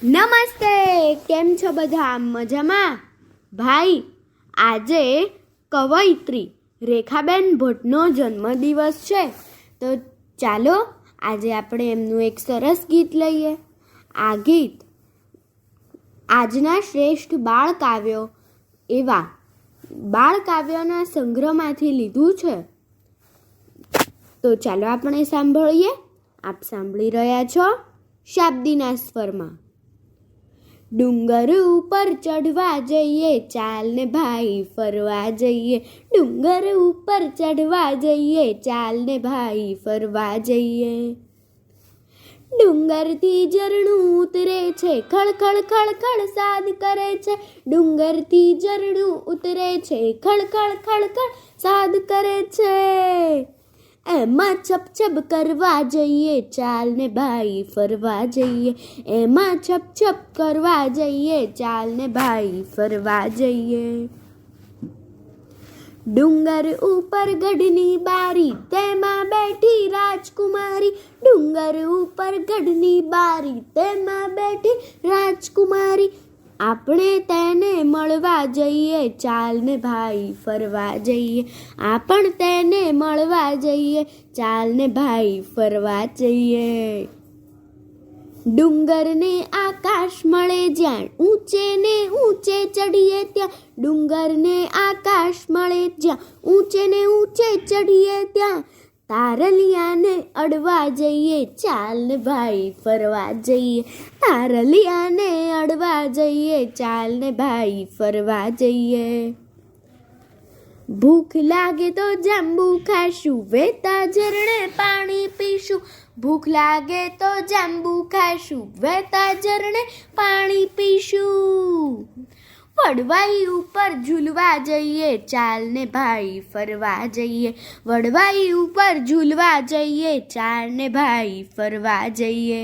નમસ્તે, કેમ છો બધા? મજામાં? ભાઈ, આજે કવયિત્રી રેખાબેન ભટ્ટનો જન્મદિવસ છે, તો ચાલો આજે આપણે એમનું એક સરસ ગીત લઈએ. આ ગીત આજના શ્રેષ્ઠ બાળકાવ્યો એવા બાળકાવ્યોના સંગ્રહમાંથી લીધું છે. તો ચાલો આપણે સાંભળીએ. આપ સાંભળી રહ્યા છો શાબ્દીના સ્વરમાં. ડુંગર ઉપર ચઢવા જઈએ, ચાલ ને ભાઈ ફરવા જઈએ. ડુંગર ઉપર ચઢવા જઈએ, ચાલ ને ભાઈ ફરવા જઈએ. ડુંગરથી ઝરણું ઉતરે છે, ખળખળ ખળખળ સાદ કરે છે. ડુંગરથી ઝરણું ઉતરે છે, ખળખળ ખળખળ સાદ કરે છે. એમાં છપ કરવા જઈએ, ચાલ ને ભાઈ ફરવા જઈએ. એમાં છપ કરવા જઈએ, ચાલ ને ભાઈ ફરવા જઈએ. ડુંગર ઉપર ગઢની બારી, તેમાં બેઠી રાજકુમારી. ડુંગર ઉપર ગઢની બારી, તેમાં બેઠી રાજકુમારી. આપણે તેને મળવા જઈએ, ચાલ ને ભાઈ ફરવા જઈએ. આપણે તેને મળવા જઈએ, ચાલ ને ભાઈ ફરવા જઈએ. ડુંગરને આકાશ મળે જ્યાં, ઊંચે ને ઊંચે ચડીએ ત્યાં. ડુંગરને આકાશ મળે જ્યાં, ઊંચે ને ઊંચે ચડીએ ત્યાં. તારલિયાને અડવા જઈએ, ચાલ ને ભાઈ ફરવા જઈએ. તારલિયાને અડવા જઈએ, ચાલ ને ભાઈ ફરવા જઈએ. ભૂખ લાગે તો જાંબુ ખાશું, વહેતા ઝરણે પાણી પીશું. ભૂખ લાગે તો જાંબુ ખાશું, વહેતા ઝરણે પાણી પીશું. વડવાઈ ઉપર ઝૂલવા જઈએ, ચાલ ને ભાઈ ફરવા જઈએ. વડવાઈ ઉપર ઝૂલવા જઈએ, ચાલ ને ભાઈ ફરવા જઈએ.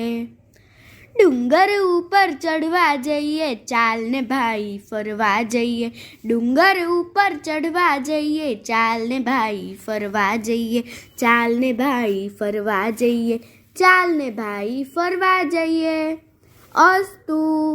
ડુંગર ઉપર ચડવા જઈએ, ચાલ ને ભાઈ ફરવા જઈએ. ડુંગર ઉપર ચડવા જઈએ, ચાલ ને ભાઈ ફરવા જઈએ. ચાલ ને ભાઈ ફરવા જઈએ, ચાલ ને ભાઈ ફરવા જઈએ. અસ્તુ.